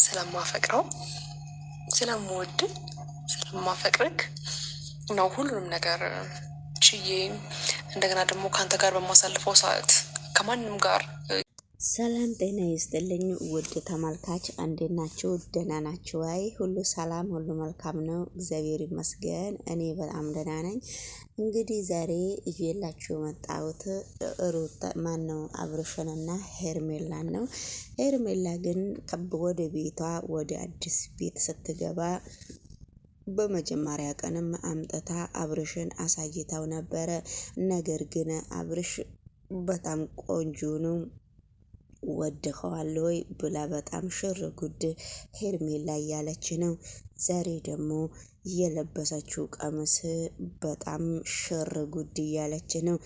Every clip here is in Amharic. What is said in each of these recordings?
ስለማፈቅረው ስለምወድ ስለማፈቅርክ ነው ሁሉንም ነገር ችዬ እንደገና ደግሞ ካንተ ጋር በማሳልፈው ሰዓት ከማንም ጋር። ሰላም ጤና ይስጥልኝ ውድ ተመልካች፣ እንዴት ናችሁ? ደህና ናችሁ? አይ ሁሉ ሰላም ሁሉ መልካም ነው፣ እግዚአብሔር ይመስገን። እኔ በጣም ደህና ነኝ። እንግዲህ ዛሬ ይዤላችሁ መጣሁት ሩታ ማነው አብርሽንና ሄርሜላን ነው። ሄርሜላ ግን ወደ ቤቷ ወደ አዲስ ቤት ስትገባ በመጀመሪያ ቀንም አምጥታ አብርሽን አሳይታው ነበረ። ነገር ግን አብርሽ በጣም ቆንጆ ነው ወድኸዋል ወይ ብላ በጣም ሽር ጉድ ሄርሜላ እያለች ነው። ዛሬ ደግሞ የለበሰችው ቀሚስ በጣም ሽር ጉድ እያለች ነው።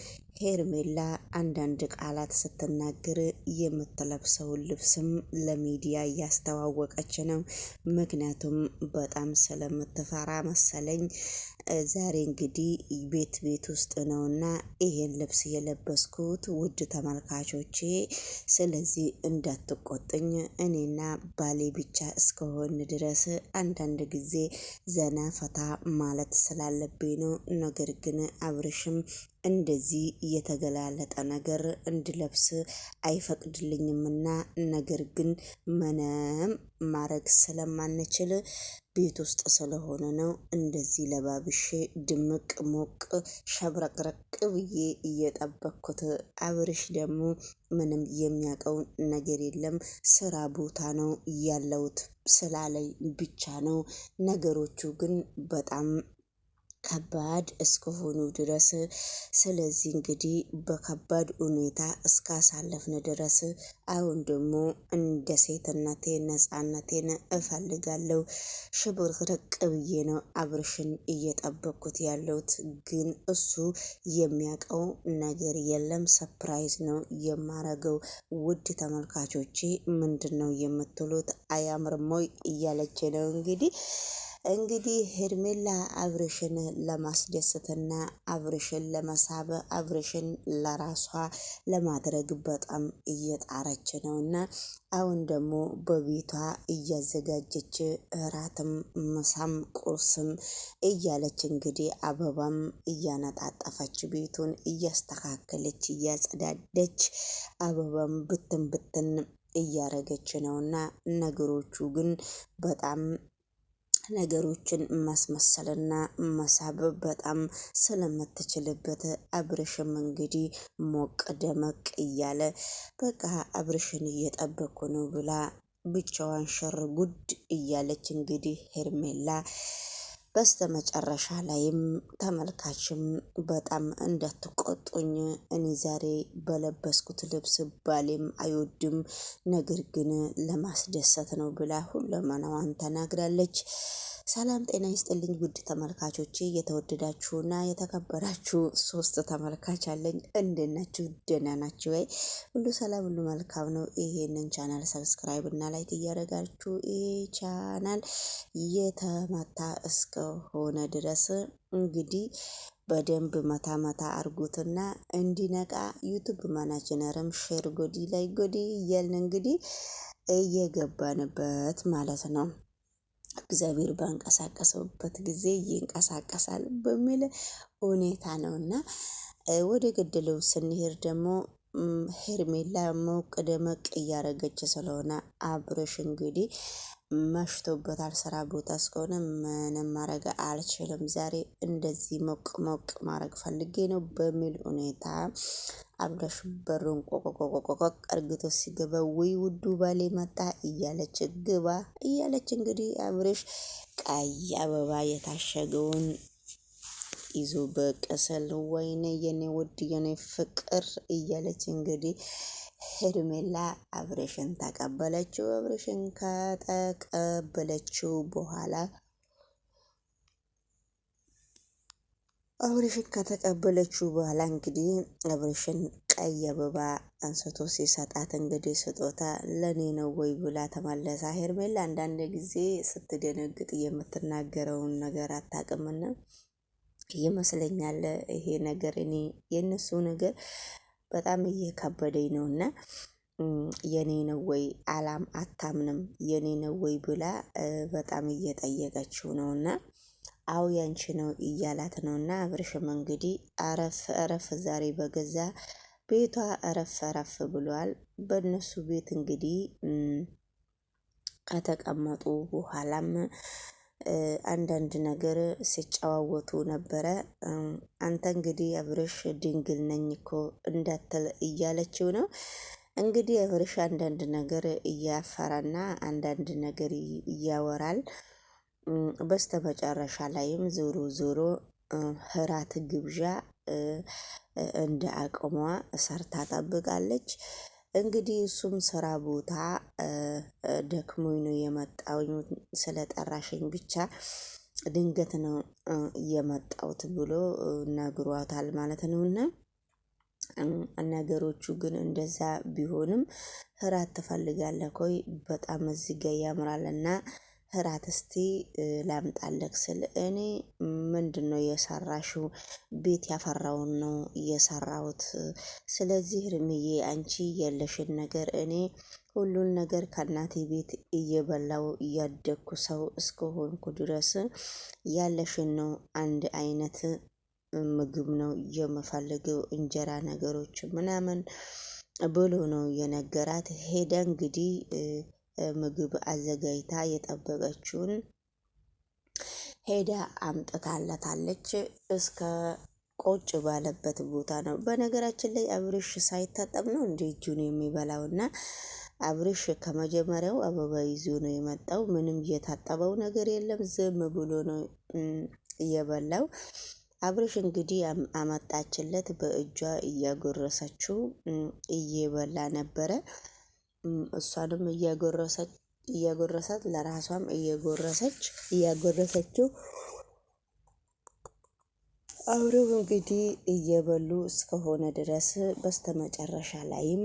ሄርሜላ አንዳንድ ቃላት ስትናገር የምትለብሰውን ልብስም ለሚዲያ እያስተዋወቀች ነው። ምክንያቱም በጣም ስለምትፈራ መሰለኝ። ዛሬ እንግዲህ ቤት ውስጥ ነውና ይሄን ልብስ የለበስኩት ውድ ተመልካቾቼ፣ ስለዚህ እንዳትቆጥኝ እኔና ባሌ ብቻ እስከሆን ድረስ አንዳንድ ጊዜ ዘና ፈታ ማለት ስላለብኝ ነው። ነገር ግን አብርሽም እንደዚህ የተገላለጠ ነገር እንድለብስ አይፈቅድልኝምና ነገር ግን ምንም ማረግ ስለማንችል ቤት ውስጥ ስለሆነ ነው እንደዚህ ለባብሼ ድምቅ ሞቅ ሸብረቅረቅ ብዬ እየጠበቅኩት። አብርሽ ደግሞ ምንም የሚያውቀው ነገር የለም፣ ስራ ቦታ ነው ያለውት ስላለኝ ብቻ ነው። ነገሮቹ ግን በጣም ከባድ እስከሆኑ ድረስ ስለዚህ እንግዲህ በከባድ ሁኔታ እስካሳለፍን ድረስ አሁን ደግሞ እንደ ሴትነቴ ነፃነቴን እፈልጋለሁ። ሽብርቅርቅ ብዬ ነው አብርሽን እየጠበቅኩት ያለሁት፣ ግን እሱ የሚያውቀው ነገር የለም። ሰፕራይዝ ነው የማረገው። ውድ ተመልካቾቼ ምንድን ነው የምትሉት? አያምርም ወይ እያለች ነው እንግዲህ ሄርሜላ አብርሽን ለማስደሰትና አብርሽን ለመሳብ አብርሽን ለራሷ ለማድረግ በጣም እየጣረች ነውና አሁን ደግሞ በቤቷ እያዘጋጀች እራትም ምሳም ቁርስም እያለች እንግዲህ አበባም እያነጣጠፈች ቤቱን እያስተካከለች እያጸዳደች አበባም ብትን ብትን እያረገች ነውና ነገሮቹ ግን በጣም ነገሮችን ማስመሰልና መሳብ በጣም ስለምትችልበት አብርሽም እንግዲህ ሞቅ ደመቅ እያለ በቃ አብርሽን እየጠበኩ ነው ብላ ብቻዋን ሸር ጉድ እያለች እንግዲህ ሄርሜላ በስተመጨረሻ ላይም ተመልካችም በጣም እንዳትቆጡኝ እኔ ዛሬ በለበስኩት ልብስ ባሌም አይወድም፣ ነገር ግን ለማስደሰት ነው ብላ ሁለመናዋን ተናግራለች። ሰላም ጤና ይስጥልኝ ውድ ተመልካቾቼ፣ የተወደዳችሁና የተከበራችሁ 3 ተመልካች አለኝ። እንዴት ናችሁ? ደህና ናችሁ ወይ? ሁሉ ሰላም ሁሉ መልካም ነው። ይሄንን ቻናል ሰብስክራይብ እና ላይክ እያደረጋችሁ ይሄ ቻናል የተመታ እስከሆነ ድረስ እንግዲህ በደንብ መታ አርጉትና እንዲነቃ ዩቲዩብ ማናጀነርም ሼር ጎዲ እያልን እንግዲህ እየገባንበት ማለት ነው። እግዚአብሔር ባንቀሳቀሰበት ጊዜ ይንቀሳቀሳል በሚል ሁኔታ ነውና ወደ ገደለው ስንሄድ ደግሞ ሄርሜላ ሞቅ ደመቅ እያረገች ስለሆነ አብርሽ እንግዲህ መሽቶበታል። ስራ ቦታ እስከሆነ ምንም ማድረግ አልችልም፣ ዛሬ እንደዚህ ሞቅ ማድረግ ፈልጌ ነው በሚል ሁኔታ አብርሽ በሩን ቆቆቆቆቆ አርግቶ ሲገባ ወይ ውዱ ባሌ መጣ እያለች ግባ እያለች እንግዲህ አብርሽ ቀይ አበባ የታሸገውን ይዞ በቀሰል ወይኔ የኔ ውድ የኔ ፍቅር እያለች እንግዲህ ሄርሜላ አብርሽን ተቀበለችው። አብርሽን ከተቀበለችው በኋላ እንግዲህ አብርሽን ቀይ አበባ አንስቶ ሲሰጣት እንግዲህ ስጦታ ለኔ ነው ወይ ብላ ተመለሳ። ሄርሜላ አንዳንድ ጊዜ ስትደነግጥ የምትናገረውን ነገር አታውቅምና ይመስለኛል ይሄ ነገር እኔ የነሱ ነገር በጣም እየከበደኝ ነውና የኔ ነው ወይ አታምንም የኔ ነው ወይ ብላ በጣም እየጠየቀችው ነውና አው ያንቺ ነው እያላት ነውና አብርሽም እንግዲህ አረፍ አረፍ ዛሬ በገዛ ቤቷ አረፍ አረፍ ብሏል። በእነሱ ቤት እንግዲህ ከተቀመጡ በኋላም አንዳንድ ነገር ሲጨዋወቱ ነበረ። አንተ እንግዲህ አብርሽ ድንግል ነኝ እኮ እንዳትል እያለችው ነው። እንግዲህ አብርሽ አንዳንድ ነገር እያፈራና አንዳንድ ነገር እያወራል። በስተመጨረሻ ላይም ዞሮ ዞሮ እራት ግብዣ እንደ አቅሟ ሰርታ ጠብቃለች። እንግዲህ እሱም ስራ ቦታ ደክሞኝ ነው የመጣውኝ ስለጠራሽኝ ብቻ ድንገት ነው የመጣውት ብሎ ነግሯታል ማለት ነውና ነገሮቹ ግን እንደዛ ቢሆንም እራት ትፈልጋለህ ኮይ በጣም እዚህ ጋ ያምራልና እራት እስቲ ላምጣልክ ስል እኔ ምንድነው የሰራሽው? ቤት ያፈራውን ነው የሰራሁት። ስለዚህ እርምዬ አንቺ የለሽን ነገር እኔ ሁሉን ነገር ከእናቴ ቤት እየበላው እያደግኩ ሰው እስከሆንኩ ድረስ ያለሽን ነው አንድ አይነት ምግብ ነው የምፈልገው እንጀራ ነገሮች ምናምን ብሎ ነው የነገራት። ሄደ እንግዲህ ምግብ አዘጋጅታ የጠበቀችውን ሄዳ አምጥታለታለች። እስከ ቆጭ ባለበት ቦታ ነው። በነገራችን ላይ አብርሽ ሳይታጠብ ነው እንደ እጁን የሚበላውና አብርሽ ከመጀመሪያው አበባ ይዞ ነው የመጣው። ምንም የታጠበው ነገር የለም። ዝም ብሎ ነው የበላው። አብርሽ እንግዲህ አመጣችለት በእጇ እያጎረሰችው እየበላ ነበረ። እሷንም እያጎረሳት ለራሷም እያጎረሰችው አብረው እንግዲህ እየበሉ እስከሆነ ድረስ በስተመጨረሻ ላይም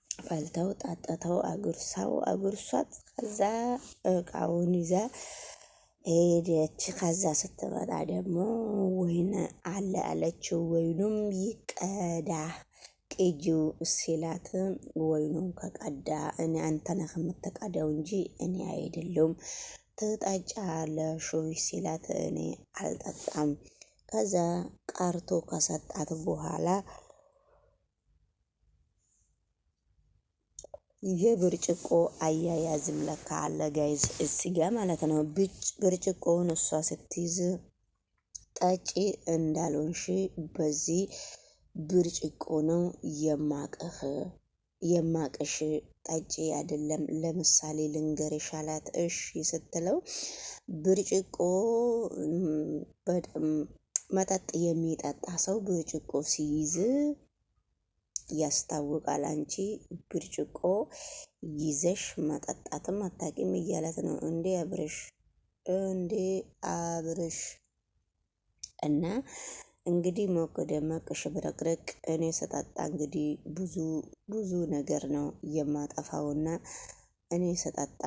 በልተው ጣጠተው አጉርሷት ከዛ እቃውን ይዛ ሄደች። ከዛ ስትመጣ ደግሞ ወይን አለ አለችው። ወይኑም ይቀዳ ቅጂው ሲላት ወይኑን ከቀዳ እኔ አንተ ነህ የምትቀዳው እንጂ እኔ አይደለሁም ትጠጫለሽ ሲላት እኔ አልጠጣም። ከዛ ቀርቶ ከሰጣት በኋላ የብርጭቆ አያያዝም ለካ አለ ጋይዝ እዚጋ ማለት ነው። ብርጭቆውን እሷ ስትይዝ ጠጪ እንዳልሆንሽ በዚህ ብርጭቆ ነው የማቅሽ ጠጪ አይደለም። ለምሳሌ ልንገርሽ አላት። እሺ ስትለው ብርጭቆ መጠጥ የሚጠጣ ሰው ብርጭቆ ሲይዝ ያስታውቃል። አንቺ ብርጭቆ ይዘሽ መጠጣትም አታቂም እያለት ነው። እንዴ አብርሽ እና እንግዲህ ሞቅ ደመቅ ሽብረቅርቅ እኔ ስጠጣ እንግዲህ ብዙ ነገር ነው የማጠፋውና እኔ ስጠጣ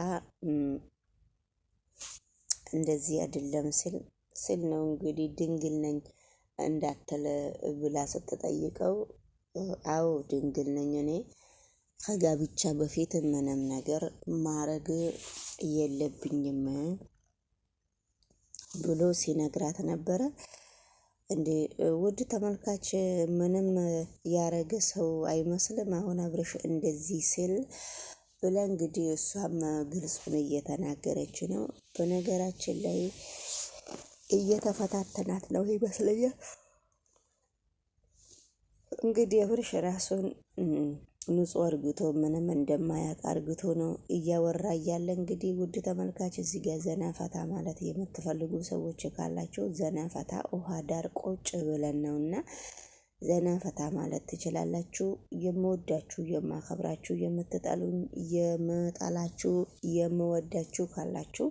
እንደዚህ አይደለም ስል ነው እንግዲህ ድንግል ነኝ እንዳትል ብላ ስትጠይቀው አዎ ድንግል ነኝ እኔ ከጋብቻ በፊት ምንም ነገር ማረግ የለብኝም ብሎ ሲነግራት ነበረ። እንዴ ውድ ተመልካች ምንም ያረገ ሰው አይመስልም አሁን አብርሽ እንደዚህ ሲል ብላ እንግዲህ እሷም ግልጹን እየተናገረች ነው። በነገራችን ላይ እየተፈታተናት ነው ይመስለኛል። እንግዲህ አብርሽ ራሱን ንጹህ አርግቶ ምንም እንደማያውቅ አርግቶ ነው እያወራ እያለ እንግዲህ ውድ ተመልካች እዚህ ጋር ዘና ፈታ ማለት የምትፈልጉ ሰዎች ካላችሁ ዘና ፈታ ውሃ ዳር ቁጭ ብለን ነውና ዘና ፈታ ማለት ትችላላችሁ። የምወዳችሁ የማከብራችሁ የምትጠሉኝ የምጠላችሁ የምወዳችሁ ካላችሁ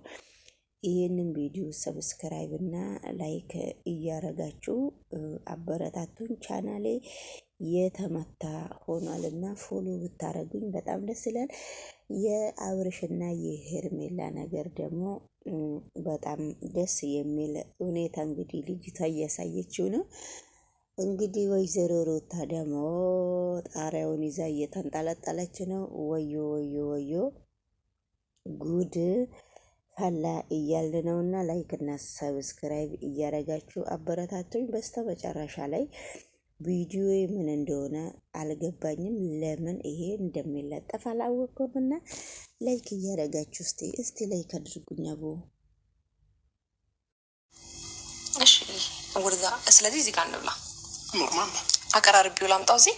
ይህንን ቪዲዮ ሰብስክራይብ እና ላይክ እያረጋችሁ አበረታቱን። ቻናሌ የተመታ ሆኗልና ፎሎ ብታረጉኝ በጣም ደስ ይላል። የአብርሽና የሄርሜላ ነገር ደግሞ በጣም ደስ የሚል ሁኔታ እንግዲህ ልጅቷ እያሳየችው ነው። እንግዲህ ወይዘሮ ሩታ ደግሞ ጣሪያውን ይዛ እየተንጠለጠለች ነው። ወዮ ወዮ ወዮ ጉድ ፈላ እያልን ነውና ላይክ እና ሰብስክራይብ እያደረጋችሁ አበረታቱኝ። በስተመጨረሻ ላይ ቪዲዮ ምን እንደሆነ አልገባኝም። ለምን ይሄ እንደሚለጠፍ አላወቅኩምና ላይክ እያደረጋችሁ እስቲ ላይክ አድርጉኝ አቦ። እሺ ወደዛ። ስለዚህ እዚህ ጋር እንብላ። ኖርማል አቀራርቢው ላምጣው እዚህ